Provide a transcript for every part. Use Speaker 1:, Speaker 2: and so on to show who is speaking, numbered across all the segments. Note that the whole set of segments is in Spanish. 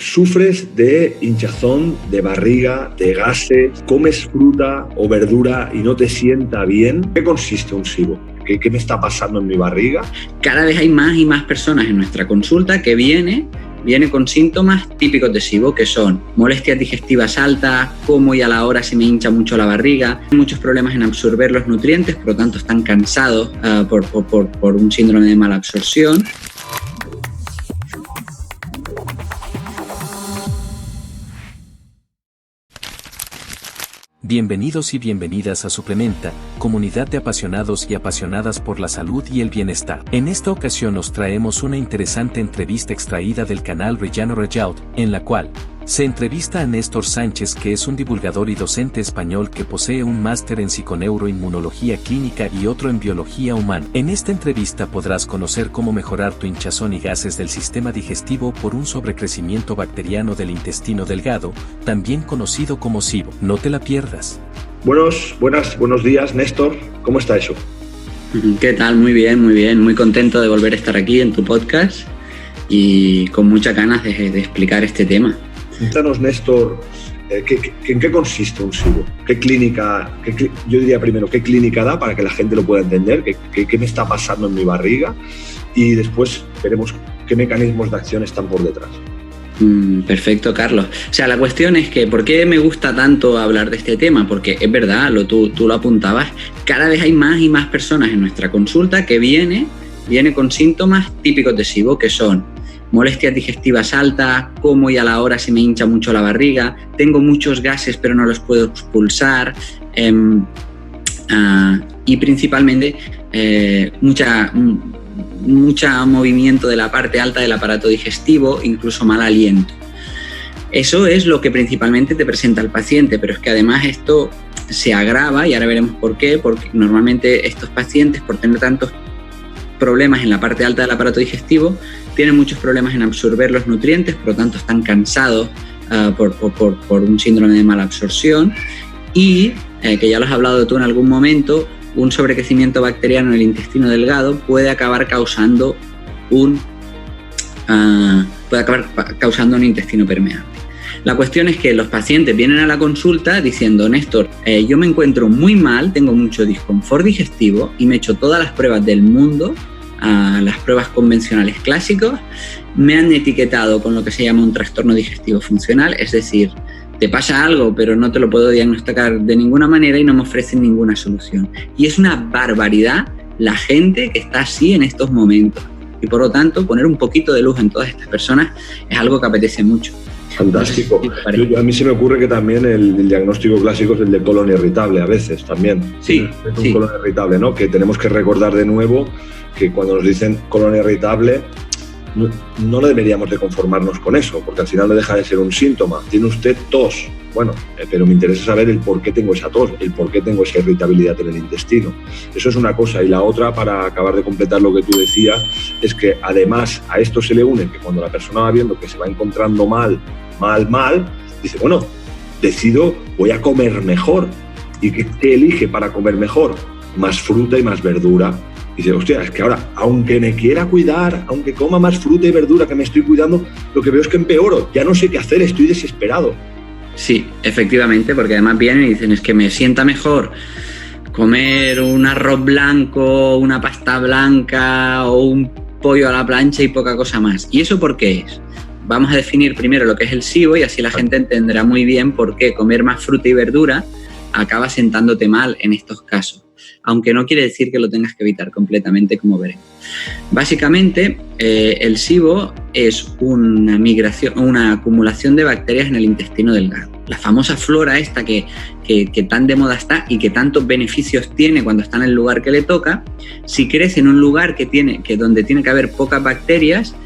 Speaker 1: Sufres de hinchazón, de barriga, de gases, comes fruta o verdura y no te sienta bien. ¿Qué consiste un SIBO? ¿Qué me está pasando en mi barriga?
Speaker 2: Cada vez hay más y más personas en nuestra consulta que viene con síntomas típicos de SIBO, que son molestias digestivas altas, como y a la hora se me hincha mucho la barriga, muchos problemas en absorber los nutrientes, por lo tanto están cansados por un síndrome de mala absorción.
Speaker 3: Bienvenidos y bienvenidas a Suplementa, comunidad de apasionados y apasionadas por la salud y el bienestar. En esta ocasión os traemos una interesante entrevista extraída del canal Rellano Rejaut, en la cual se entrevista a Néstor Sánchez, que es un divulgador y docente español que posee un máster en psiconeuroinmunología clínica y otro en biología humana. En esta entrevista podrás conocer cómo mejorar tu hinchazón y gases del sistema digestivo por un sobrecrecimiento bacteriano del intestino delgado, también conocido como SIBO. No te la pierdas.
Speaker 1: Buenos días, Néstor. ¿Cómo está eso?
Speaker 2: ¿Qué tal? Muy bien. Muy contento de volver a estar aquí en tu podcast y con muchas ganas de explicar este tema.
Speaker 1: Cuéntanos, Néstor, ¿en qué consiste un SIBO? ¿Qué clínica, yo diría primero, qué clínica da para que la gente lo pueda entender? ¿Qué me está pasando en mi barriga? Y después veremos qué mecanismos de acción están por detrás.
Speaker 2: Perfecto, Carlos. O sea, la cuestión es que ¿por qué me gusta tanto hablar de este tema? Porque es verdad, tú lo apuntabas, cada vez hay más y más personas en nuestra consulta que viene con síntomas típicos de SIBO, que son molestias digestivas altas, como y a la hora se me hincha mucho la barriga, tengo muchos gases pero no los puedo expulsar, y principalmente mucho movimiento de la parte alta del aparato digestivo, incluso mal aliento. Eso es lo que principalmente te presenta el paciente, pero es que además esto se agrava, y ahora veremos por qué, porque normalmente estos pacientes, por tener tantos problemas en la parte alta del aparato digestivo, tienen muchos problemas en absorber los nutrientes, por lo tanto están cansados por un síndrome de mala absorción y, que ya lo has hablado tú en algún momento, un sobrecrecimiento bacteriano en el intestino delgado puede acabar causando un intestino permeable. La cuestión es que los pacientes vienen a la consulta diciendo: Néstor, yo me encuentro muy mal, tengo mucho disconfort digestivo y me he hecho todas las pruebas del mundo, las pruebas convencionales clásicos, me han etiquetado con lo que se llama un trastorno digestivo funcional, es decir, te pasa algo pero no te lo puedo diagnosticar de ninguna manera y no me ofrecen ninguna solución. Y es una barbaridad la gente que está así en estos momentos. Y por lo tanto, poner un poquito de luz en todas estas personas es algo que apetece mucho.
Speaker 1: Fantástico. A mí se me ocurre que también el diagnóstico clásico es el de colon irritable a veces también.
Speaker 2: Sí.
Speaker 1: Es un colon irritable, ¿no? Que tenemos que recordar de nuevo que cuando nos dicen colon irritable no deberíamos de conformarnos con eso, porque al final no deja de ser un síntoma. Tiene usted tos. Bueno, pero me interesa saber el por qué tengo esa tos, el por qué tengo esa irritabilidad en el intestino. Eso es una cosa. Y la otra, para acabar de completar lo que tú decías, es que además a esto se le une que cuando la persona va viendo que se va encontrando mal, dice, bueno, voy a comer mejor. ¿Y qué elige para comer mejor? Más fruta y más verdura. Y dice, hostia, es que ahora, aunque me quiera cuidar, aunque coma más fruta y verdura, que me estoy cuidando, lo que veo es que empeoro. Ya no sé qué hacer, estoy desesperado.
Speaker 2: Sí, efectivamente, porque además vienen y dicen, es que me sienta mejor comer un arroz blanco, una pasta blanca o un pollo a la plancha y poca cosa más. ¿Y eso por qué es? Vamos a definir primero lo que es el SIBO y así la gente entenderá muy bien por qué comer más fruta y verdura acaba sentándote mal en estos casos, aunque no quiere decir que lo tengas que evitar completamente, como veremos. Básicamente, el SIBO es una acumulación de bacterias en el intestino delgado. La famosa flora esta que tan de moda está y que tantos beneficios tiene cuando está en el lugar que le toca, si crece en un lugar donde tiene que haber pocas bacterias,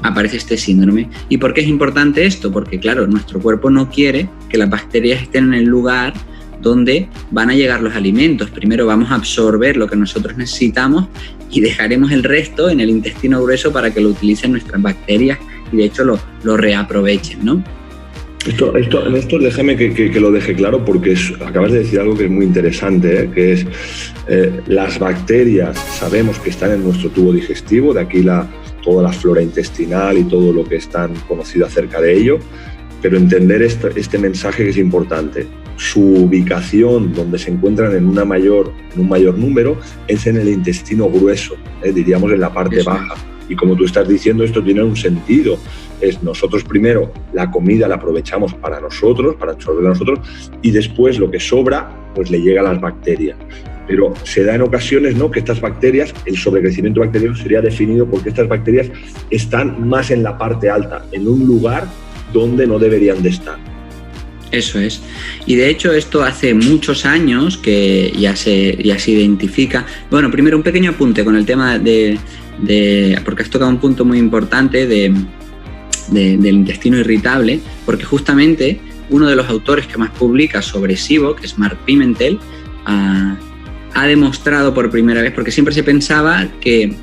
Speaker 2: aparece este síndrome. ¿Y por qué es importante esto? Porque, claro, nuestro cuerpo no quiere que las bacterias estén en el lugar donde van a llegar los alimentos. Primero vamos a absorber lo que nosotros necesitamos y dejaremos el resto en el intestino grueso para que lo utilicen nuestras bacterias y de hecho lo reaprovechen, ¿no?
Speaker 1: Esto déjeme que lo deje claro porque acabas de decir algo que es muy interesante, que es las bacterias sabemos que están en nuestro tubo digestivo, de aquí toda la flora intestinal y todo lo que es tan conocido acerca de ello, pero entender este mensaje que es importante. Su ubicación, donde se encuentran en un mayor número, es en el intestino grueso, diríamos en la parte baja. Y como tú estás diciendo, esto tiene un sentido. Es nosotros primero la comida la aprovechamos para nosotros, para absorberla nosotros, y después lo que sobra pues le llega a las bacterias. Pero se da en ocasiones, ¿no?, que estas bacterias, el sobrecrecimiento bacteriano sería definido porque estas bacterias están más en la parte alta, en un lugar donde no deberían de estar.
Speaker 2: Eso es. Y de hecho esto hace muchos años que ya se identifica. Bueno, primero un pequeño apunte con el tema porque has tocado un punto muy importante del intestino irritable, porque justamente uno de los autores que más publica sobre SIBO, que es Mark Pimentel, ha demostrado por primera vez, porque siempre se pensaba que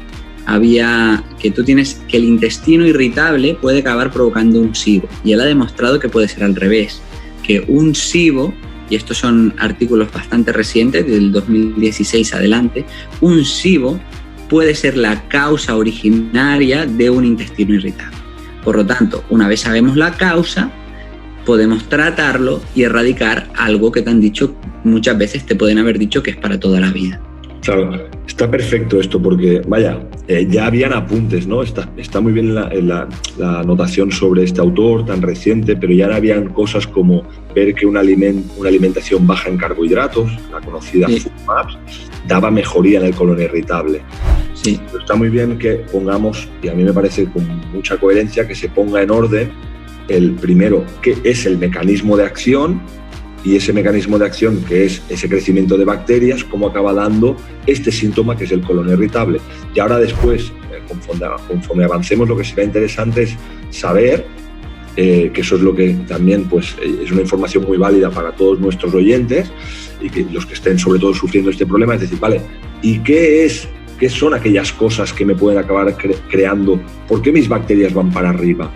Speaker 2: el intestino irritable puede acabar provocando un SIBO, y él ha demostrado que puede ser al revés, que un SIBO, y estos son artículos bastante recientes, del 2016 adelante, un SIBO puede ser la causa originaria de un intestino irritable. Por lo tanto, una vez sabemos la causa, podemos tratarlo y erradicar algo que te han dicho muchas veces, te pueden haber dicho que es para toda la vida.
Speaker 1: Claro, está perfecto esto porque, vaya, ya habían apuntes, ¿no? Está muy bien la anotación sobre este autor tan reciente, pero ya habían cosas como ver que una alimentación baja en carbohidratos, la conocida FODMAPs, daba mejoría en el colon irritable.
Speaker 2: Sí.
Speaker 1: Pero está muy bien que pongamos, y a mí me parece con mucha coherencia, que se ponga en orden el primero, qué es el mecanismo de acción, y ese mecanismo de acción, que es ese crecimiento de bacterias, cómo acaba dando este síntoma que es el colon irritable. Y ahora después, conforme avancemos, lo que será interesante es saber, que eso es lo que también pues, es una información muy válida para todos nuestros oyentes y que los que estén sobre todo sufriendo este problema, es decir, vale, ¿y qué son aquellas cosas que me pueden acabar creando? ¿Por qué mis bacterias van para arriba?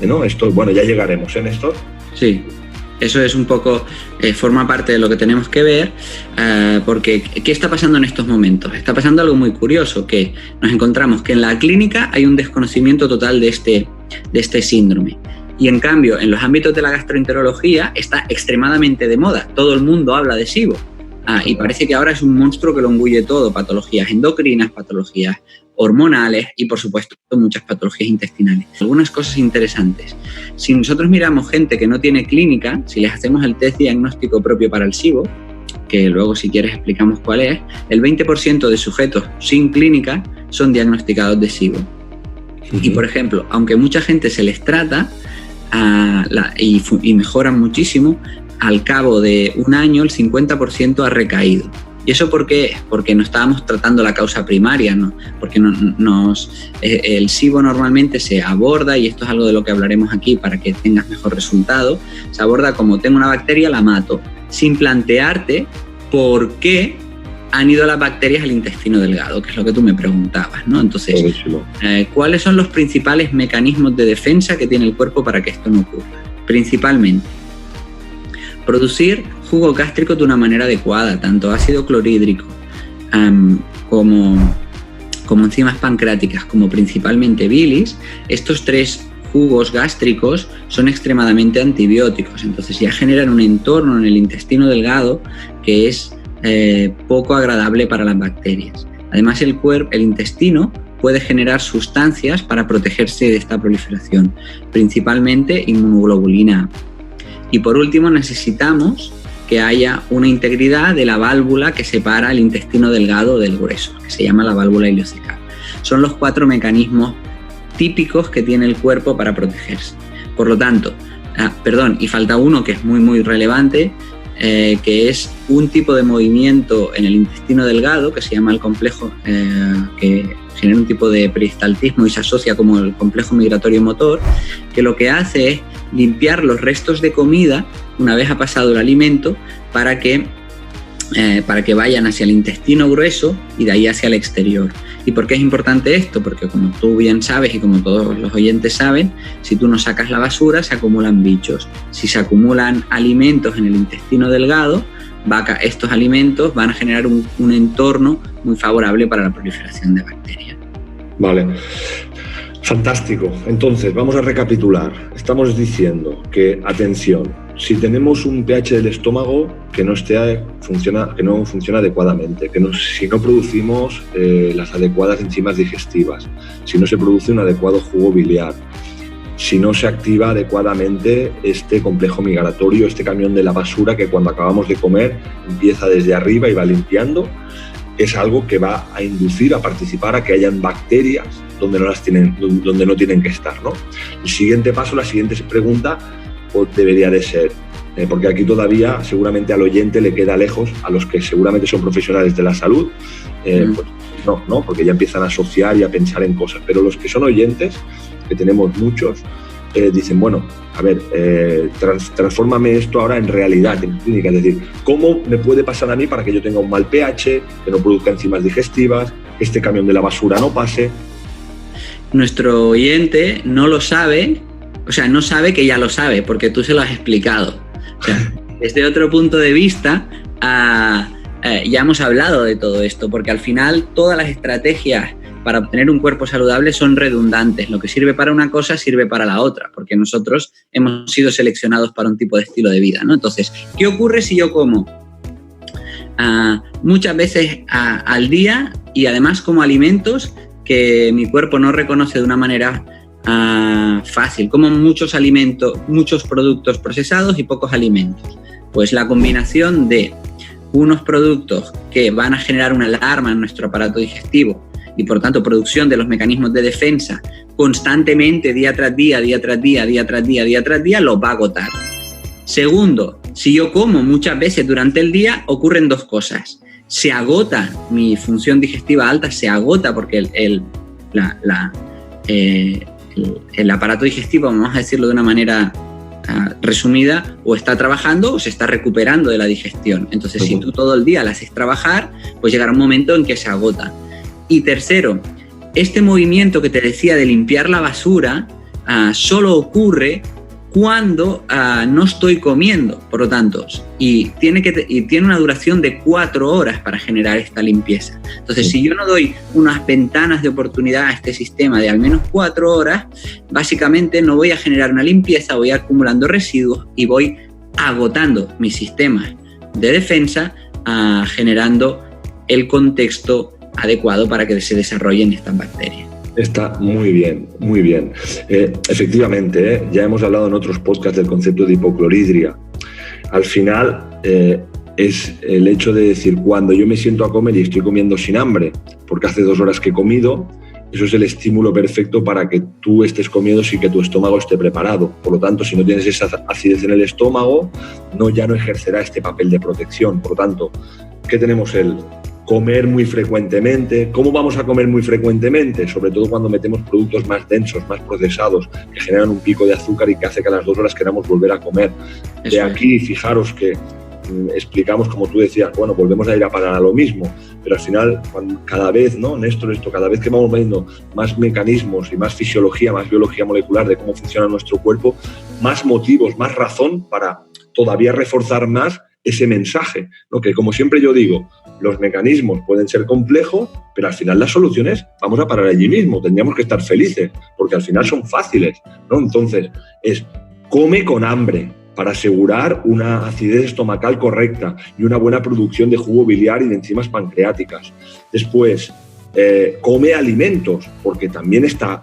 Speaker 1: ¿No? Esto, bueno, ya llegaremos, Néstor.
Speaker 2: Sí. Eso es un poco, forma parte de lo que tenemos que ver, porque ¿qué está pasando en estos momentos? Está pasando algo muy curioso, que nos encontramos que en la clínica hay un desconocimiento total de este síndrome. Y en cambio, en los ámbitos de la gastroenterología está extremadamente de moda. Todo el mundo habla de SIBO. Y parece que ahora es un monstruo que lo engulle todo. Patologías endocrinas, patologías hormonales y, por supuesto, muchas patologías intestinales. Algunas cosas interesantes. Si nosotros miramos gente que no tiene clínica, si les hacemos el test diagnóstico propio para el SIBO, que luego si quieres explicamos cuál es, el 20% de sujetos sin clínica son diagnosticados de SIBO. Y, por ejemplo, aunque mucha gente se les trata y mejoran muchísimo, al cabo de un año el 50% ha recaído. ¿Y eso por qué? Porque no estábamos tratando la causa primaria, ¿no? Porque el SIBO normalmente se aborda, y esto es algo de lo que hablaremos aquí para que tengas mejor resultado, se aborda como tengo una bacteria, la mato, sin plantearte por qué han ido las bacterias al intestino delgado, que es lo que tú me preguntabas, ¿no? Entonces, ¿cuáles son los principales mecanismos de defensa que tiene el cuerpo para que esto no ocurra? Principalmente, producir jugo gástrico de una manera adecuada, tanto ácido clorhídrico como enzimas pancreáticas, como principalmente bilis. Estos tres jugos gástricos son extremadamente antibióticos, entonces ya generan un entorno en el intestino delgado que es poco agradable para las bacterias. Además, el intestino puede generar sustancias para protegerse de esta proliferación, principalmente inmunoglobulina A. Y por último, necesitamos que haya una integridad de la válvula que separa el intestino delgado del grueso, que se llama la válvula ileocecal. Son los 4 mecanismos típicos que tiene el cuerpo para protegerse. Por lo tanto, y falta uno que es muy, muy relevante, que es un tipo de movimiento en el intestino delgado que se llama el complejo, que genera un tipo de peristaltismo y se asocia como el complejo migratorio motor, que lo que hace es limpiar los restos de comida una vez ha pasado el alimento para que vayan hacia el intestino grueso y de ahí hacia el exterior. ¿Y por qué es importante esto? Porque como tú bien sabes y como todos los oyentes saben, si tú no sacas la basura se acumulan bichos. Si se acumulan alimentos en el intestino delgado, estos alimentos van a generar un entorno muy favorable para la proliferación de bacterias.
Speaker 1: Vale. Fantástico. Entonces, vamos a recapitular. Estamos diciendo que, atención, si tenemos un pH del estómago que no funciona adecuadamente, si no producimos las adecuadas enzimas digestivas, si no se produce un adecuado jugo biliar, si no se activa adecuadamente este complejo migratorio, este camión de la basura que cuando acabamos de comer empieza desde arriba y va limpiando, es algo que va a inducir a participar a que hayan bacterias donde no tienen que estar, ¿no? El siguiente paso, la siguiente pregunta debería de ser, porque aquí todavía seguramente al oyente le queda lejos, a los que seguramente son profesionales de la salud, pues no, porque ya empiezan a asociar y a pensar en cosas, pero los que son oyentes, que tenemos muchos, dicen, bueno, a ver, transfórmame esto ahora en realidad, en clínica, es decir, ¿cómo me puede pasar a mí para que yo tenga un mal pH, que no produzca enzimas digestivas, que este camión de la basura no pase?
Speaker 2: Nuestro oyente no lo sabe, o sea, no sabe que ya lo sabe, porque tú se lo has explicado. O sea, desde otro punto de vista, ya hemos hablado de todo esto, porque al final todas las estrategias para obtener un cuerpo saludable son redundantes. Lo que sirve para una cosa sirve para la otra, porque nosotros hemos sido seleccionados para un tipo de estilo de vida, ¿no? Entonces, ¿qué ocurre si yo como muchas veces al día y además como alimentos que mi cuerpo no reconoce de una manera fácil, como muchos alimentos, muchos productos procesados y pocos alimentos? Pues la combinación de unos productos que van a generar una alarma en nuestro aparato digestivo y por tanto producción de los mecanismos de defensa constantemente, día tras día, los va a agotar. Segundo, si yo como muchas veces durante el día, ocurren dos cosas. Se agota mi función digestiva alta, se agota porque el aparato digestivo, vamos a decirlo de una manera resumida, o está trabajando o se está recuperando de la digestión. Entonces, si tú todo el día la haces trabajar, pues llegará un momento en que se agota. Y tercero, este movimiento que te decía de limpiar la basura solo ocurre cuando no estoy comiendo, por lo tanto, y tiene una duración de 4 horas para generar esta limpieza. Entonces, si yo no doy unas ventanas de oportunidad a este sistema de al menos 4 horas, básicamente no voy a generar una limpieza, voy acumulando residuos y voy agotando mis sistemas de defensa, generando el contexto adecuado para que se desarrollen estas bacterias.
Speaker 1: Está muy bien, muy bien. Efectivamente, ya hemos hablado en otros podcasts del concepto de hipocloridria. Al final, es el hecho de decir, cuando yo me siento a comer y estoy comiendo sin hambre, porque hace 2 horas que he comido, eso es el estímulo perfecto para que tú estés comiendo sin que tu estómago esté preparado. Por lo tanto, si no tienes esa acidez en el estómago, ya no ejercerá este papel de protección. Por lo tanto, ¿qué tenemos? Comer muy frecuentemente. ¿Cómo vamos a comer muy frecuentemente? Sobre todo cuando metemos productos más densos, más procesados, que generan un pico de azúcar y que hace que a las 2 horas queramos volver a comer. De aquí, fijaros que explicamos, como tú decías, bueno, volvemos a ir a parar a lo mismo, pero al final, cada vez, ¿no, Néstor? Cada vez que vamos viendo más mecanismos y más fisiología, más biología molecular de cómo funciona nuestro cuerpo, más motivos, más razón para todavía reforzar más ese mensaje, ¿no? Que, como siempre yo digo, los mecanismos pueden ser complejos, pero al final las soluciones vamos a parar allí mismo. Tendríamos que estar felices, porque al final son fáciles, ¿no? Entonces, come con hambre para asegurar una acidez estomacal correcta y una buena producción de jugo biliar y de enzimas pancreáticas. Después, come alimentos, porque también está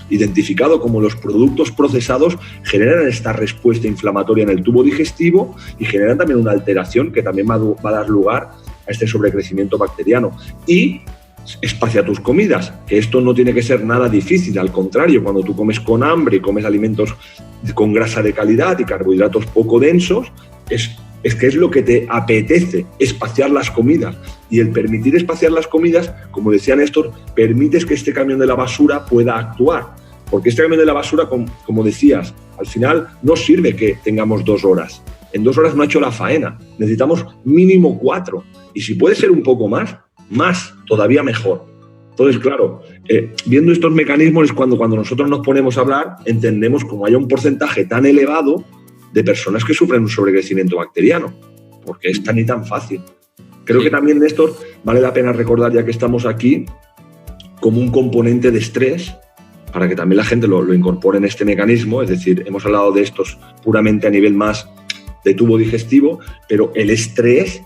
Speaker 1: identificado como los productos procesados generan esta respuesta inflamatoria en el tubo digestivo y generan también una alteración que también va a dar lugar a este sobrecrecimiento bacteriano. Y espacia tus comidas, que esto no tiene que ser nada difícil, al contrario, cuando tú comes con hambre y comes alimentos con grasa de calidad y carbohidratos poco densos, es que es lo que te apetece, espaciar las comidas. Y el permitir espaciar las comidas, como decía Néstor, permites que este camión de la basura pueda actuar. Porque este camión de la basura, como decías, al final no sirve que tengamos 2 horas. En 2 horas no ha hecho la faena. Necesitamos mínimo 4. Y si puede ser un poco más, todavía mejor. Entonces, claro, viendo estos mecanismos es cuando nosotros nos ponemos a hablar, entendemos cómo hay un porcentaje tan elevado de personas que sufren un sobrecrecimiento bacteriano, porque es tan y tan fácil. Creo que también, Néstor, vale la pena recordar, ya que estamos aquí, como un componente de estrés para que también la gente lo incorpore en este mecanismo. Es decir, hemos hablado de estos puramente a nivel más de tubo digestivo, pero el estrés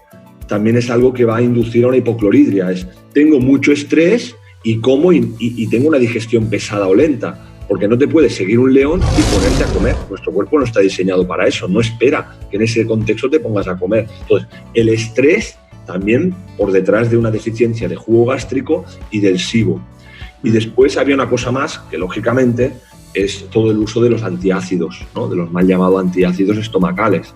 Speaker 1: también es algo que va a inducir a una hipocloridria. Tengo mucho estrés y como y tengo una digestión pesada o lenta, porque no te puedes seguir un león y ponerte a comer. Nuestro cuerpo no está diseñado para eso, no espera que en ese contexto te pongas a comer. Entonces, el estrés también por detrás de una deficiencia de jugo gástrico y del SIBO. Y después había una cosa más que, lógicamente, es todo el uso de los antiácidos, ¿no? De los mal llamados antiácidos estomacales,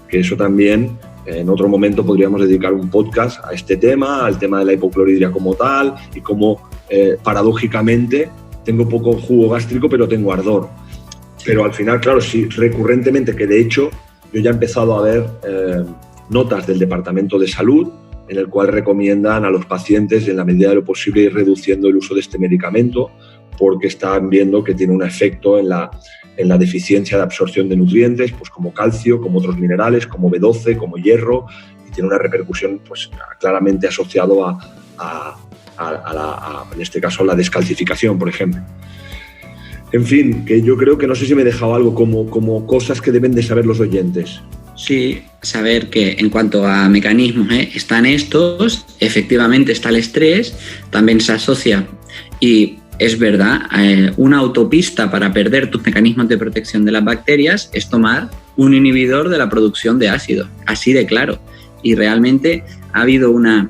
Speaker 1: que eso también, en otro momento podríamos dedicar un podcast a este tema, al tema de la hipocloridria como tal, y cómo, paradójicamente, tengo poco jugo gástrico, pero tengo ardor. Pero al final, claro, sí, recurrentemente, que de hecho yo ya he empezado a ver notas del Departamento de Salud en el cual recomiendan a los pacientes, en la medida de lo posible, ir reduciendo el uso de este medicamento, porque están viendo que tiene un efecto en la deficiencia de absorción de nutrientes, pues como calcio, como otros minerales, como B12, como hierro, y tiene una repercusión pues claramente asociado a en este caso, la descalcificación, por ejemplo. En fin, que yo creo que no sé si me he dejado algo como cosas que deben de saber los oyentes.
Speaker 2: Sí, saber que en cuanto a mecanismos, están estos, efectivamente está el estrés, también se asocia, y es verdad, una autopista para perder tus mecanismos de protección de las bacterias es tomar un inhibidor de la producción de ácido, así de claro. Y realmente ha habido una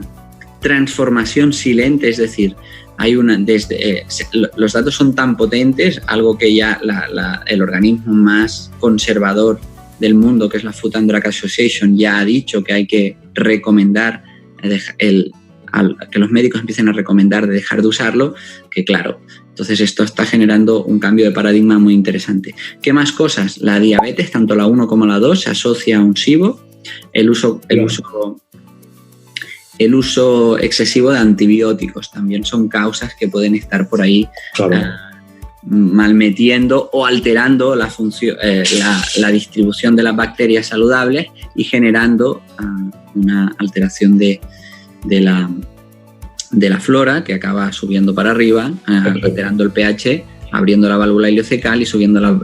Speaker 2: transformación silente, es decir, hay los datos son tan potentes, algo que ya el organismo más conservador del mundo, que es la Food and Drug Association, ya ha dicho que hay que recomendar que los médicos empiecen a recomendar de dejar de usarlo, que claro, entonces esto está generando un cambio de paradigma muy interesante. ¿Qué más cosas? La diabetes, tanto la 1 como la 2, se asocia a un SIBO, el uso excesivo de antibióticos también son causas que pueden estar por ahí, claro, malmetiendo o alterando la función, la distribución de las bacterias saludables y generando una alteración de la flora que acaba subiendo para arriba, alterando el pH, abriendo la válvula ileocecal y subiendo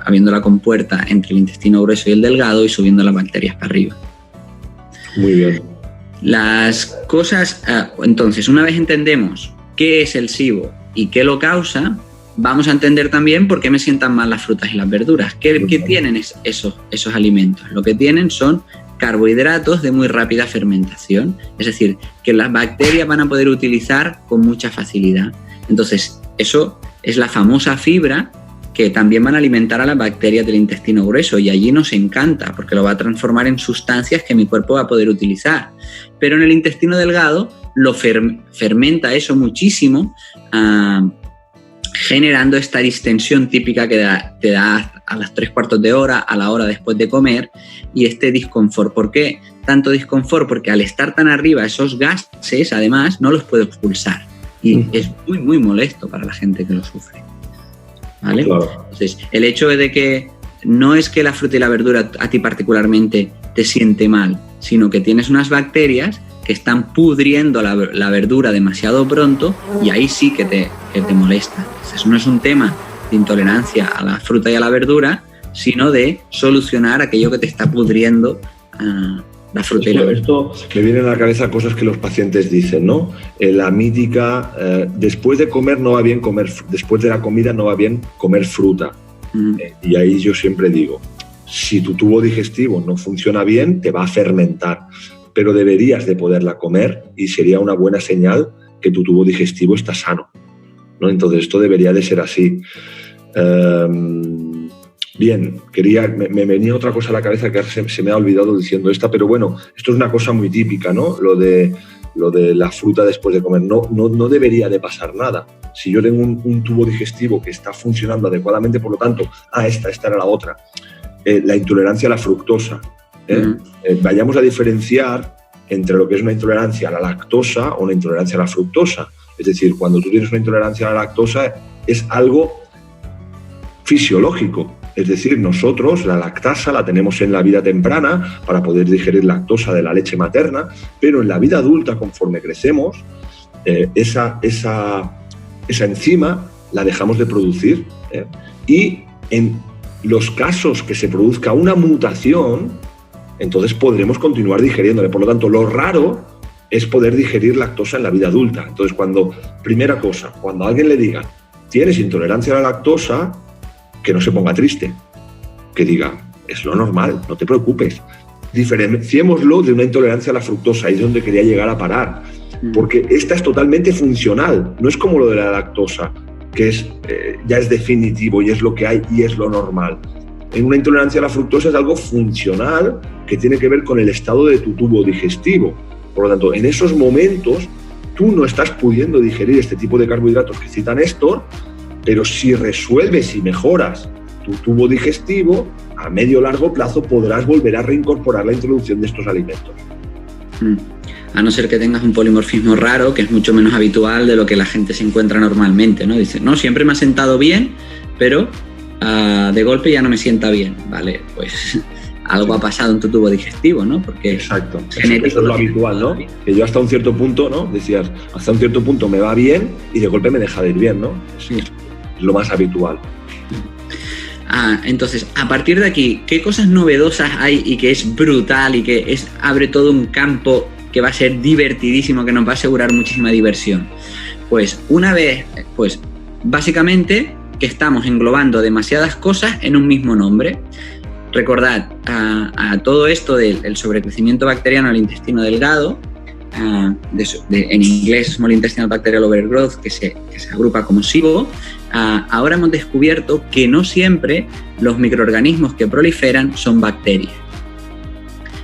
Speaker 2: abriendo la compuerta entre el intestino grueso y el delgado y subiendo las bacterias para arriba.
Speaker 1: Muy bien.
Speaker 2: Las cosas, entonces, una vez entendemos qué es el SIBO y qué lo causa, vamos a entender también por qué me sientan mal las frutas y las verduras. ¿Qué tienen esos alimentos? Lo que tienen son carbohidratos de muy rápida fermentación, es decir, que las bacterias van a poder utilizar con mucha facilidad. Entonces, eso es la famosa fibra que también van a alimentar a las bacterias del intestino grueso, y allí nos encanta porque lo va a transformar en sustancias que mi cuerpo va a poder utilizar. Pero en el intestino delgado lo fermenta eso muchísimo, generando esta distensión típica que te da a las 3/4 de hora, a la hora después de comer, y este disconfort. ¿Por qué tanto disconfort? Porque al estar tan arriba, esos gases, además, no los puedo expulsar. Y es muy, muy molesto para la gente que lo sufre. ¿Vale? Claro. Entonces, el hecho de que no es que la fruta y la verdura a ti particularmente te siente mal, sino que tienes unas bacterias que están pudriendo la verdura demasiado pronto, y ahí sí que te molesta. Entonces, no es un tema de intolerancia a la fruta y a la verdura, sino de solucionar aquello que te está pudriendo la fruta y la verdura.
Speaker 1: Esto me vienen a la cabeza cosas que los pacientes dicen, ¿no? La mítica, después de comer no va bien comer, después de la comida no va bien comer fruta. Y ahí yo siempre digo, si tu tubo digestivo no funciona bien, te va a fermentar, pero deberías de poderla comer y sería una buena señal que tu tubo digestivo está sano, ¿no? Entonces esto debería de ser así. Bien, me venía otra cosa a la cabeza que se me ha olvidado diciendo esta, pero bueno, esto es una cosa muy típica, ¿no? Lo de la fruta después de comer. No debería de pasar nada. Si yo tengo un tubo digestivo que está funcionando adecuadamente, por lo tanto, esta era la otra, la intolerancia a la fructosa. Vayamos a diferenciar entre lo que es una intolerancia a la lactosa o una intolerancia a la fructosa. Es decir, cuando tú tienes una intolerancia a la lactosa es algo fisiológico. Es decir, nosotros la lactasa la tenemos en la vida temprana para poder digerir lactosa de la leche materna, pero en la vida adulta, conforme crecemos, esa enzima la dejamos de producir. Y en los casos que se produzca una mutación, entonces podremos continuar digeriéndole. Por lo tanto, lo raro es poder digerir lactosa en la vida adulta. Entonces, primera cosa, cuando a alguien le diga, tienes intolerancia a la lactosa, que no se ponga triste, que diga, es lo normal, no te preocupes. Diferenciémoslo de una intolerancia a la fructosa, ahí es donde quería llegar a parar, porque esta es totalmente funcional, no es como lo de la lactosa, que ya es definitivo y es lo que hay y es lo normal. En una intolerancia a la fructosa es algo funcional que tiene que ver con el estado de tu tubo digestivo. Por lo tanto, en esos momentos tú no estás pudiendo digerir este tipo de carbohidratos que cita Néstor, pero si resuelves y mejoras tu tubo digestivo, a medio o largo plazo podrás volver a reincorporar la introducción de estos alimentos.
Speaker 2: A no ser que tengas un polimorfismo raro, que es mucho menos habitual de lo que la gente se encuentra normalmente, ¿no? Dice, no, siempre me ha sentado bien, pero de golpe ya no me sienta bien. Vale, pues algo ha pasado en tu tubo digestivo, ¿no? Porque
Speaker 1: exacto. Eso es lo habitual, ¿no? Que yo hasta un cierto punto, ¿no? Decías, hasta un cierto punto me va bien y de golpe me deja de ir bien, ¿no? Sí. Es lo más habitual.
Speaker 2: Entonces, a partir de aquí, ¿qué cosas novedosas hay y que es brutal y que abre todo un campo que va a ser divertidísimo, que nos va a asegurar muchísima diversión? Pues básicamente que estamos englobando demasiadas cosas en un mismo nombre. Recordad, a todo esto del sobrecrecimiento bacteriano del intestino delgado, en inglés Small Intestinal Bacterial Overgrowth, que se agrupa como SIBO, ahora hemos descubierto que no siempre los microorganismos que proliferan son bacterias,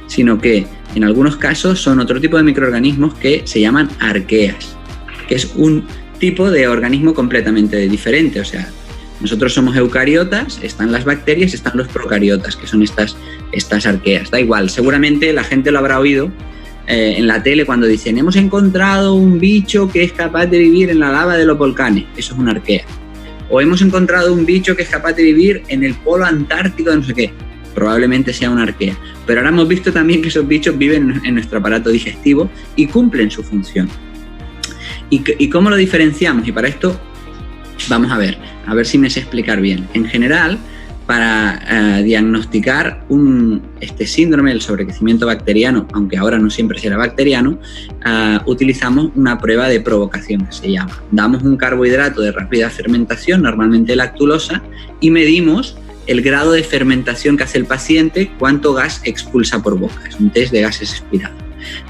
Speaker 2: sino que en algunos casos son otro tipo de microorganismos que se llaman arqueas, que es un tipo de organismo completamente diferente. O sea, nosotros somos eucariotas, están las bacterias, están los procariotas, que son estas arqueas. Da igual, seguramente la gente lo habrá oído en la tele cuando dicen, hemos encontrado un bicho que es capaz de vivir en la lava de los volcanes. Eso es una arquea. O hemos encontrado un bicho que es capaz de vivir en el polo antártico de no sé qué. Probablemente sea una arquea. Pero ahora hemos visto también que esos bichos viven en nuestro aparato digestivo y cumplen su función. ¿Y cómo lo diferenciamos? Y para esto vamos a ver si me sé explicar bien. En general, para diagnosticar este síndrome del sobrecrecimiento bacteriano, aunque ahora no siempre será bacteriano, utilizamos una prueba de provocación que se llama. Damos un carbohidrato de rápida fermentación, normalmente lactulosa, y medimos el grado de fermentación que hace el paciente, cuánto gas expulsa por boca. Es un test de gases expirados.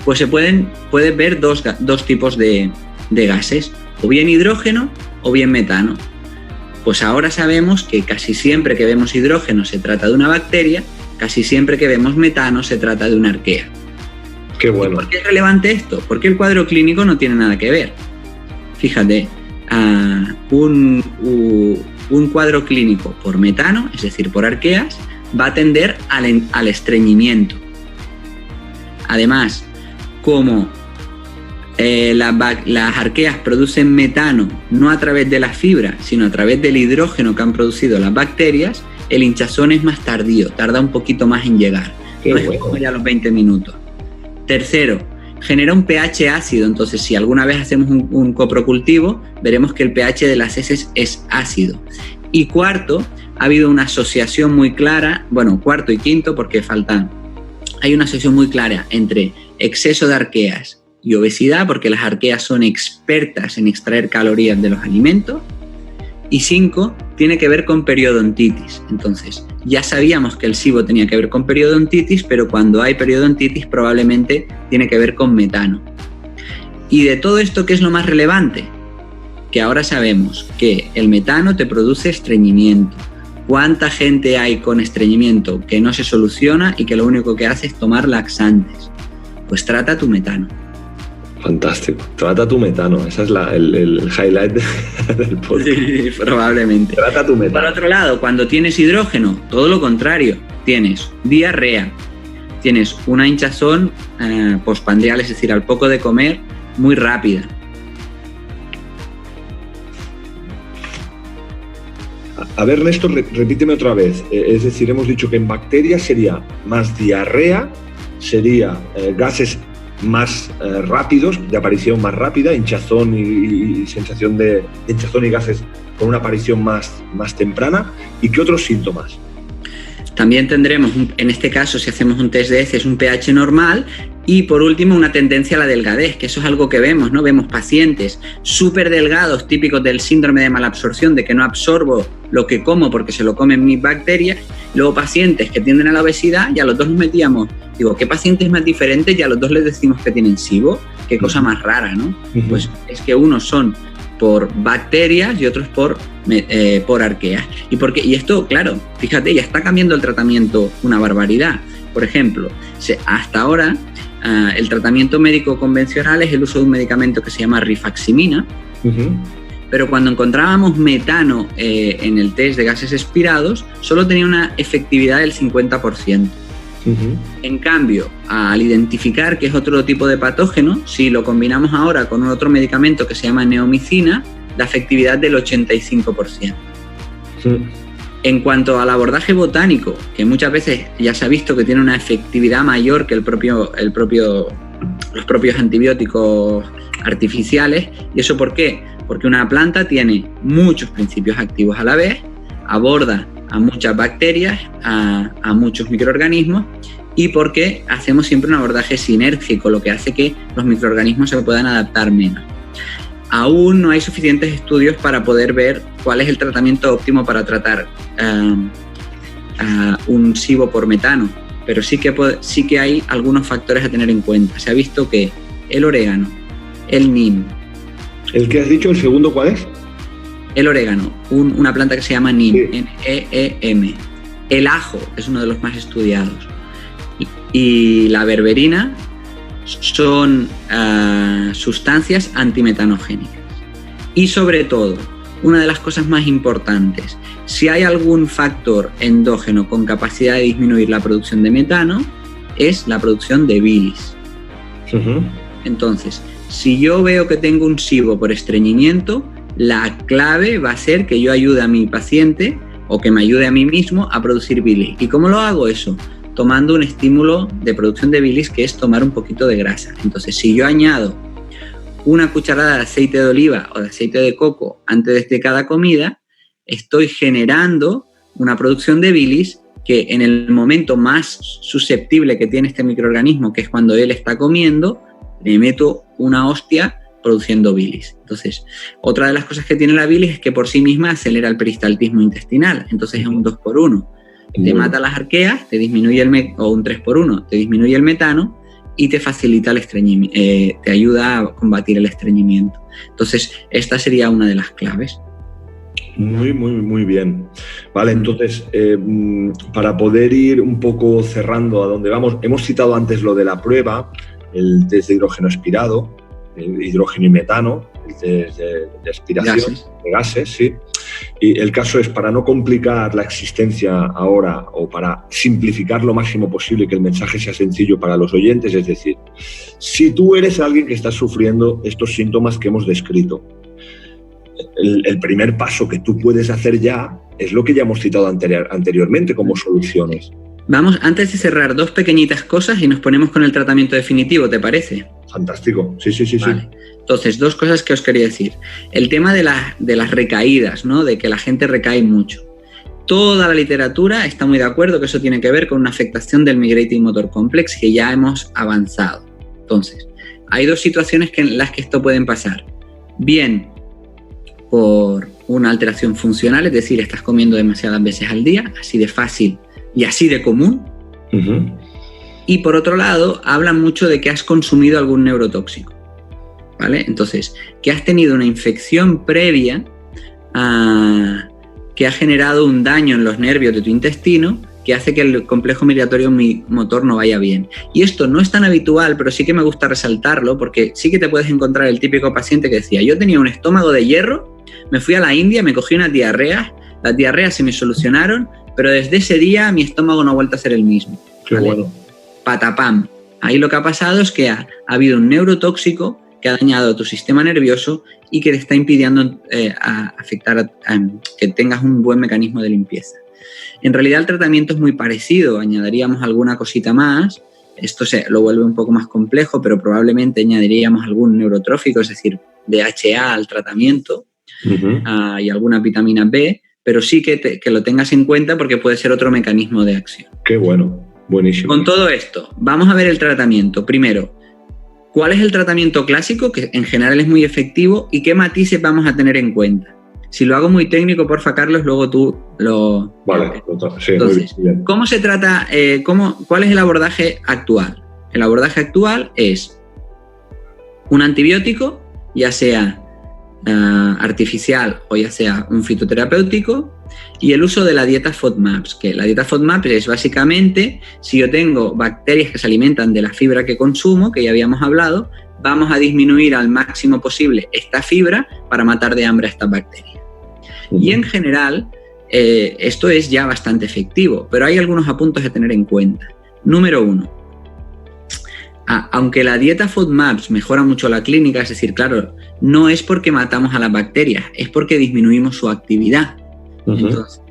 Speaker 2: Pues se pueden ver dos tipos de gases, o bien hidrógeno o bien metano. Pues ahora sabemos que casi siempre que vemos hidrógeno se trata de una bacteria, casi siempre que vemos metano se trata de una arquea.
Speaker 1: Qué bueno.
Speaker 2: ¿Y por qué es relevante esto? Porque el cuadro clínico no tiene nada que ver. Fíjate, un cuadro clínico por metano, es decir, por arqueas, va a tender al estreñimiento. Además, como las arqueas producen metano no a través de la fibra, sino a través del hidrógeno que han producido las bacterias, el hinchazón es más tardío, tarda un poquito más en llegar. No es como ya a los 20 minutos. Tercero, genera un pH ácido, entonces si alguna vez hacemos un coprocultivo, veremos que el pH de las heces es ácido. Y cuarto, ha habido una asociación muy clara, cuarto y quinto porque hay una asociación muy clara entre exceso de arqueas y obesidad, porque las arqueas son expertas en extraer calorías de los alimentos. Y 5, tiene que ver con periodontitis. Entonces, ya sabíamos que el SIBO tenía que ver con periodontitis, pero cuando hay periodontitis probablemente tiene que ver con metano. Y de todo esto, ¿qué es lo más relevante? Que ahora sabemos que el metano te produce estreñimiento. ¿Cuánta gente hay con estreñimiento que no se soluciona y que lo único que hace es tomar laxantes? Pues trata tu metano.
Speaker 1: Fantástico. Trata tu metano. Ese es el highlight del podcast.
Speaker 2: Sí, probablemente.
Speaker 1: Trata tu metano.
Speaker 2: Por otro lado, cuando tienes hidrógeno, todo lo contrario. Tienes diarrea, tienes una hinchazón postprandial, es decir, al poco de comer, muy rápida.
Speaker 1: A ver, Néstor, repíteme otra vez. Es decir, hemos dicho que en bacterias sería más diarrea, sería gases más rápidos, de aparición más rápida, hinchazón y sensación de hinchazón y gases con una aparición más temprana. ¿Y qué otros síntomas?
Speaker 2: También tendremos, en este caso, si hacemos un test de heces, un pH normal y, por último, una tendencia a la delgadez, que eso es algo que vemos, ¿no? Vemos pacientes súper delgados, típicos del síndrome de malabsorción, de que no absorbo lo que como porque se lo comen mis bacterias. Luego pacientes que tienden a la obesidad y a los dos nos metíamos, digo, ¿qué pacientes más diferentes? Y a los dos les decimos que tienen SIBO. Qué cosa más rara, ¿no? Pues es que unos son por bacterias y otros por arqueas. Y esto, claro, fíjate, ya está cambiando el tratamiento una barbaridad. Por ejemplo, hasta ahora el tratamiento médico convencional es el uso de un medicamento que se llama rifaximina, pero cuando encontrábamos metano en el test de gases expirados, solo tenía una efectividad del 50%. En cambio, al identificar que es otro tipo de patógeno, si lo combinamos ahora con otro medicamento que se llama neomicina, la efectividad del 85%. En cuanto al abordaje botánico, que muchas veces ya se ha visto que tiene una efectividad mayor que los propios antibióticos artificiales. ¿Y eso por qué? Porque una planta tiene muchos principios activos a la vez, aborda a muchas bacterias, a muchos microorganismos, y porque hacemos siempre un abordaje sinérgico, lo que hace que los microorganismos se puedan adaptar menos. Aún no hay suficientes estudios para poder ver cuál es el tratamiento óptimo para tratar un SIBO por metano, pero sí que hay algunos factores a tener en cuenta. Se ha visto que el orégano, el neem...
Speaker 1: ¿El que has dicho, el segundo, cuál es?
Speaker 2: El orégano, una planta que se llama neem,
Speaker 1: sí.
Speaker 2: N-E-E-M. El ajo es uno de los más estudiados. Y la berberina son sustancias antimetanogénicas. Y sobre todo, una de las cosas más importantes, si hay algún factor endógeno con capacidad de disminuir la producción de metano, es la producción de bilis. Entonces, si yo veo que tengo un SIBO por estreñimiento, la clave va a ser que yo ayude a mi paciente o que me ayude a mí mismo a producir bilis. ¿Y cómo lo hago eso? Tomando un estímulo de producción de bilis, que es tomar un poquito de grasa. Entonces, si yo añado una cucharada de aceite de oliva o de aceite de coco antes de cada comida, estoy generando una producción de bilis que en el momento más susceptible que tiene este microorganismo, que es cuando él está comiendo, le meto una hostia produciendo bilis. Entonces, otra de las cosas que tiene la bilis es que por sí misma acelera el peristaltismo intestinal. Entonces es un 2x1. Te mata las arqueas, te disminuye o un 3x1, te disminuye el metano y te facilita el estreñimiento, te ayuda a combatir el estreñimiento. Entonces, esta sería una de las claves.
Speaker 1: Muy, muy, muy bien. Vale, entonces, para poder ir un poco cerrando a dónde vamos, hemos citado antes lo de la prueba, el test de hidrógeno expirado, el hidrógeno y metano, el test de aspiración de gases, sí. Y el caso es, para no complicar la existencia ahora o para simplificar lo máximo posible, que el mensaje sea sencillo para los oyentes, es decir, si tú eres alguien que está sufriendo estos síntomas que hemos descrito, el primer paso que tú puedes hacer ya es lo que ya hemos citado anteriormente como soluciones.
Speaker 2: Vamos, antes de cerrar, dos pequeñitas cosas y nos ponemos con el tratamiento definitivo, ¿te parece?
Speaker 1: Fantástico, sí.
Speaker 2: Vale. Entonces, dos cosas que os quería decir. El tema de las recaídas, ¿no? De que la gente recae mucho. Toda la literatura está muy de acuerdo que eso tiene que ver con una afectación del Migrating Motor Complex que ya hemos avanzado. Entonces, hay dos situaciones en las que esto puede pasar. Bien por una alteración funcional, es decir, estás comiendo demasiadas veces al día, así de fácil y así de común. Y por otro lado, hablan mucho de que has consumido algún neurotóxico, ¿vale? Entonces, que has tenido una infección previa que ha generado un daño en los nervios de tu intestino que hace que el complejo migratorio motor no vaya bien. Y esto no es tan habitual, pero sí que me gusta resaltarlo porque sí que te puedes encontrar el típico paciente que decía, yo tenía un estómago de hierro, me fui a la India, me cogí unas diarreas, las diarreas se me solucionaron, pero desde ese día mi estómago no ha vuelto a ser el mismo.
Speaker 1: Qué
Speaker 2: ¿vale?
Speaker 1: bueno.
Speaker 2: Patapam. Ahí lo que ha pasado es que ha habido un neurotóxico que ha dañado a tu sistema nervioso y que te está impidiendo afectar a que tengas un buen mecanismo de limpieza. En realidad el tratamiento es muy parecido, añadiríamos alguna cosita más, esto lo vuelve un poco más complejo, pero probablemente añadiríamos algún neurotrófico, es decir, DHA al tratamiento y alguna vitamina B, pero sí que lo tengas en cuenta porque puede ser otro mecanismo de acción.
Speaker 1: Qué bueno, buenísimo.
Speaker 2: Con todo esto, vamos a ver el tratamiento. Primero, ¿cuál es el tratamiento clásico, que en general es muy efectivo, y qué matices vamos a tener en cuenta? Si lo hago muy técnico, porfa, Carlos, luego tú lo...
Speaker 1: Vale, sí,
Speaker 2: entonces,
Speaker 1: muy bien.
Speaker 2: ¿cómo se trata? ¿Cuál es el abordaje actual? El abordaje actual es un antibiótico, ya sea artificial o ya sea un fitoterapéutico, y el uso de la dieta FODMAPs, que la dieta FODMAPs es básicamente, si yo tengo bacterias que se alimentan de la fibra que consumo, que ya habíamos hablado, vamos a disminuir al máximo posible esta fibra para matar de hambre a estas bacterias. Y en general, esto es ya bastante efectivo, pero hay algunos apuntes a tener en cuenta. Número 1, aunque la dieta FODMAPs mejora mucho la clínica, es decir, claro, no es porque matamos a las bacterias, es porque disminuimos su actividad. Entonces,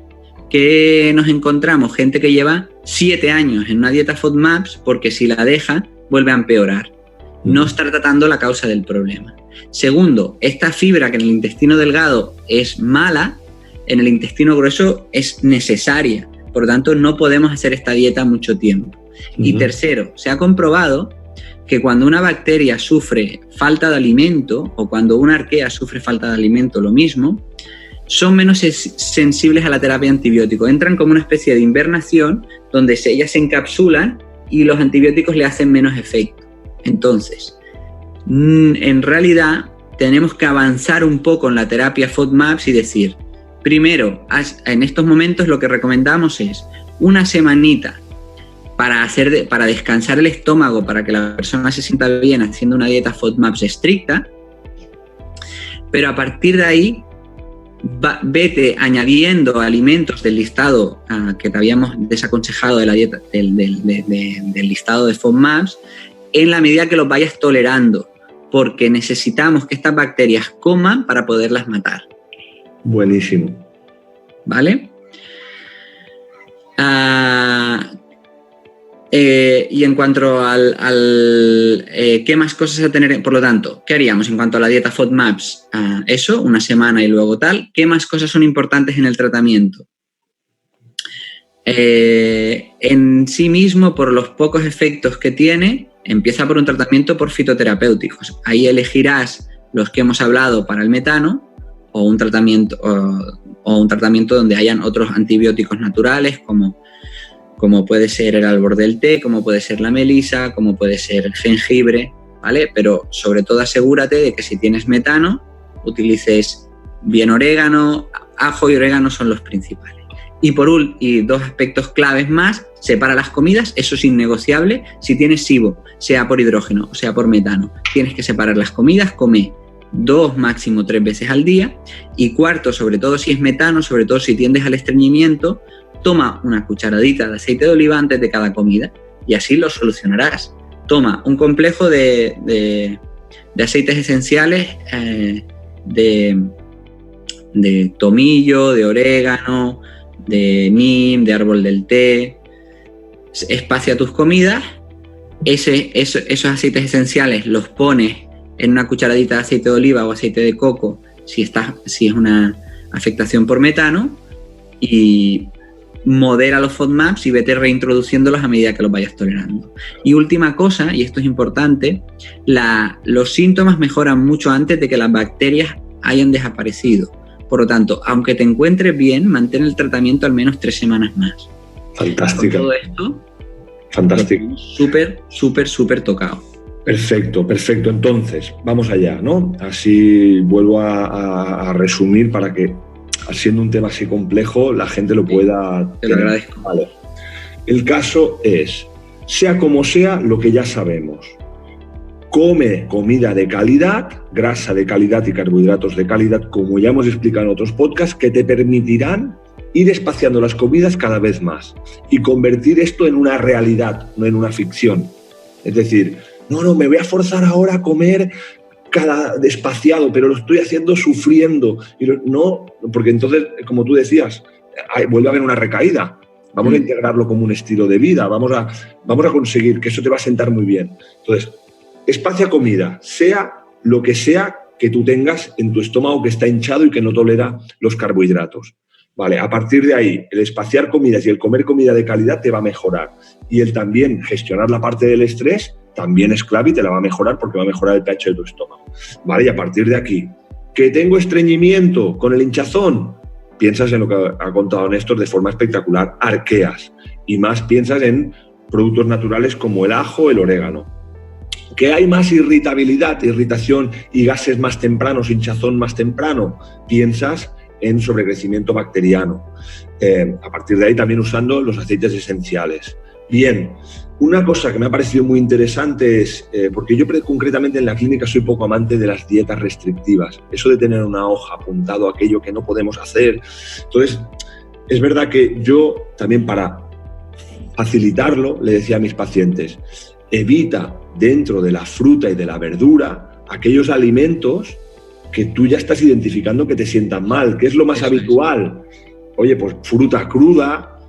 Speaker 2: ¿qué nos encontramos? Gente que lleva 7 años en una dieta FODMAPs porque si la deja, vuelve a empeorar. No está tratando la causa del problema. Segundo, esta fibra que en el intestino delgado es mala, en el intestino grueso es necesaria. Por lo tanto, no podemos hacer esta dieta mucho tiempo. Y tercero, se ha comprobado que cuando una bacteria sufre falta de alimento o cuando una arquea sufre falta de alimento, lo mismo, son menos sensibles a la terapia antibiótico. Entran como una especie de invernación donde ellas se encapsulan y los antibióticos le hacen menos efecto. Entonces, en realidad, tenemos que avanzar un poco en la terapia FODMAPs y decir, primero, en estos momentos lo que recomendamos es una semanita para descansar el estómago, para que la persona se sienta bien haciendo una dieta FODMAPs estricta, pero a partir de ahí vete añadiendo alimentos del listado que te habíamos desaconsejado de la dieta, del listado de FODMAPs, en la medida que los vayas tolerando, porque necesitamos que estas bacterias coman para poderlas matar.
Speaker 1: Buenísimo.
Speaker 2: ¿Vale? Y en cuanto al qué más cosas a tener, por lo tanto, ¿qué haríamos en cuanto a la dieta FODMAPs? Eso, una semana y luego tal. ¿Qué más cosas son importantes en el tratamiento? En sí mismo, por los pocos efectos que tiene, empieza por un tratamiento por fitoterapéuticos. Ahí elegirás los que hemos hablado para el metano o un tratamiento donde hayan otros antibióticos naturales como puede ser el árbol del té, como puede ser la melisa, como puede ser el jengibre, ¿vale? Pero sobre todo asegúrate de que si tienes metano, utilices bien orégano, ajo y orégano son los principales. Y dos aspectos claves más, separa las comidas, eso es innegociable. Si tienes SIBO, sea por hidrógeno o sea por metano, tienes que separar las comidas, come 2, máximo 3 veces al día. Y cuarto, sobre todo si es metano, sobre todo si tiendes al estreñimiento, toma una cucharadita de aceite de oliva antes de cada comida y así lo solucionarás. Toma un complejo de aceites esenciales de tomillo, de orégano, de neem, de árbol del té. Espacia tus comidas, esos aceites esenciales los pones en una cucharadita de aceite de oliva o aceite de coco si es una afectación por metano, y modera los FODMAPs y vete reintroduciéndolos a medida que los vayas tolerando. Y última cosa, y esto es importante, los síntomas mejoran mucho antes de que las bacterias hayan desaparecido. Por lo tanto, aunque te encuentres bien, mantén el tratamiento al menos 3 semanas más.
Speaker 1: Fantástico.
Speaker 2: Con todo esto,
Speaker 1: fantástico.
Speaker 2: Súper tocado.
Speaker 1: Perfecto. Entonces, vamos allá, ¿no? Así vuelvo a resumir para que, siendo un tema así complejo, la gente lo pueda...
Speaker 2: Te lo agradezco.
Speaker 1: Vale. El caso es, sea como sea, lo que ya sabemos. Come comida de calidad, grasa de calidad y carbohidratos de calidad, como ya hemos explicado en otros podcasts, que te permitirán ir espaciando las comidas cada vez más y convertir esto en una realidad, no en una ficción. Es decir, no, me voy a forzar ahora a comer cada despaciado, pero lo estoy haciendo sufriendo. No, porque entonces, como tú decías, vuelve a haber una recaída. vamos a integrarlo como un estilo de vida, vamos a conseguir que eso te va a sentar muy bien. Entonces, espacia comida, sea lo que sea que tú tengas en tu estómago que está hinchado y que no tolera los carbohidratos. Vale, a partir de ahí, el espaciar comidas y el comer comida de calidad te va a mejorar. Y el también gestionar la parte del estrés también es clave y te la va a mejorar porque va a mejorar el pH de tu estómago. Vale, y a partir de aquí, ¿que tengo estreñimiento con el hinchazón? Piensas en lo que ha contado Néstor de forma espectacular, arqueas. Y más piensas en productos naturales como el ajo, el orégano. ¿Que hay más irritabilidad, irritación y gases más tempranos, hinchazón más temprano? Piensas en sobrecrecimiento bacteriano. A partir de ahí también usando los aceites esenciales. Bien, una cosa que me ha parecido muy interesante es, porque yo concretamente en la clínica soy poco amante de las dietas restrictivas, eso de tener una hoja apuntado a aquello que no podemos hacer. Entonces, es verdad que yo también para facilitarlo le decía a mis pacientes, evita dentro de la fruta y de la verdura aquellos alimentos que tú ya estás identificando que te sientan mal, que es lo más habitual. Oye, pues fruta cruda,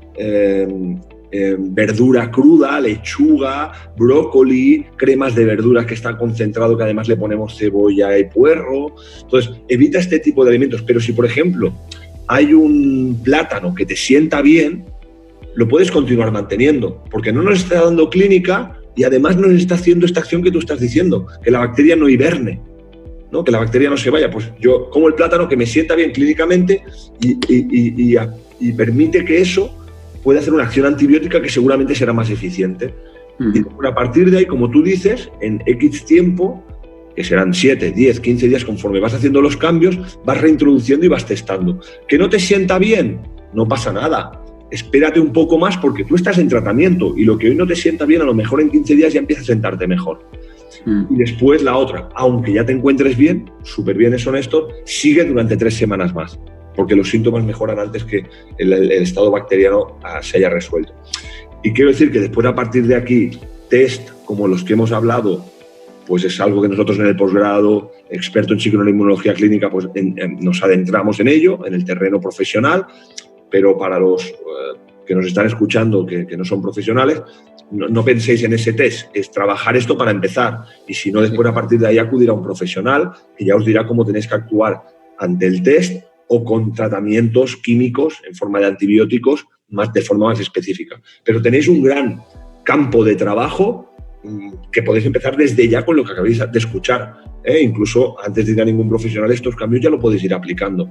Speaker 1: verdura cruda, lechuga, brócoli, cremas de verduras que están concentrados, que además le ponemos cebolla y puerro. Entonces, evita este tipo de alimentos. Pero si, por ejemplo, hay un plátano que te sienta bien, lo puedes continuar manteniendo, porque no nos está dando clínica y además nos está haciendo esta acción que tú estás diciendo, que la bacteria no hiberne, ¿no? Que la bacteria no se vaya. Pues yo como el plátano que me sienta bien clínicamente y permite que eso pueda hacer una acción antibiótica que seguramente será más eficiente. Y a partir de ahí, como tú dices, en X tiempo, que serán 7, 10, 15 días, conforme vas haciendo los cambios, vas reintroduciendo y vas testando. ¿Que no te sienta bien? No pasa nada. Espérate un poco más porque tú estás en tratamiento y lo que hoy no te sienta bien, a lo mejor en 15 días ya empieza a sentarte mejor. Y después la otra, aunque ya te encuentres bien, súper bien es honesto, sigue durante 3 semanas más, porque los síntomas mejoran antes que el estado bacteriano se haya resuelto. Y quiero decir que después, a partir de aquí, test como los que hemos hablado, pues es algo que nosotros en el posgrado, experto en psiconeuroinmunología clínica, pues nos adentramos en ello, en el terreno profesional, pero para los que nos están escuchando, que no son profesionales, no penséis en ese test, es trabajar esto para empezar. Y si no, después a partir de ahí acudir a un profesional que ya os dirá cómo tenéis que actuar ante el test o con tratamientos químicos en forma de antibióticos de forma más específica. Pero tenéis un gran campo de trabajo que podéis empezar desde ya con lo que acabáis de escuchar. Incluso antes de ir a ningún profesional, estos cambios ya lo podéis ir aplicando.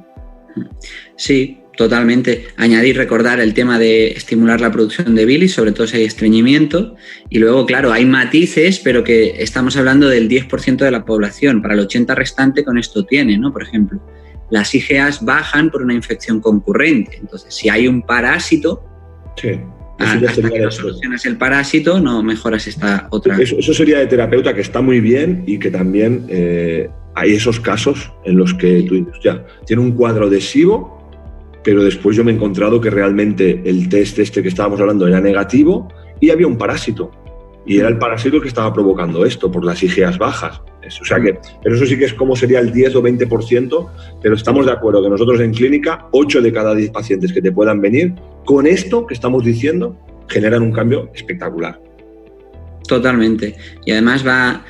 Speaker 2: Sí, totalmente. Añadir, recordar el tema de estimular la producción de bilis, sobre todo si hay estreñimiento. Y luego, claro, hay matices, pero que estamos hablando del 10% de la población. Para el 80% restante con esto tiene, ¿no? Por ejemplo, las IgAs bajan por una infección concurrente. Entonces, si hay un parásito, sí, hasta que no solucionas el parásito, no mejoras esta otra.
Speaker 1: Eso sería de terapeuta, que está muy bien y que también hay esos casos en los que tú dices, ya, tiene un cuadro adhesivo, pero después yo me he encontrado que realmente el test que estábamos hablando era negativo y había un parásito. Y era el parásito que estaba provocando esto, por las IgAs bajas. O sea que, pero eso sí que es como sería el 10 o 20%, pero estamos de acuerdo que nosotros en clínica, 8 de cada 10 pacientes que te puedan venir, con esto que estamos diciendo, generan un cambio espectacular.
Speaker 2: Totalmente. Y además va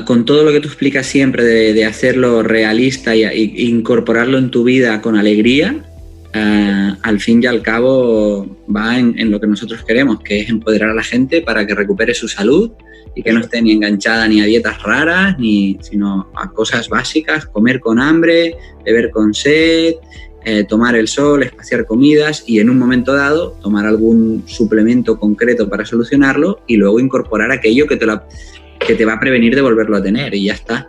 Speaker 2: con todo lo que tú explicas siempre de hacerlo realista y incorporarlo en tu vida con alegría, al fin y al cabo va en lo que nosotros queremos, que es empoderar a la gente para que recupere su salud y que no esté ni enganchada ni a dietas raras, sino a cosas básicas, comer con hambre, beber con sed, tomar el sol, espaciar comidas y en un momento dado tomar algún suplemento concreto para solucionarlo y luego incorporar aquello que te va a prevenir de volverlo a tener y ya está.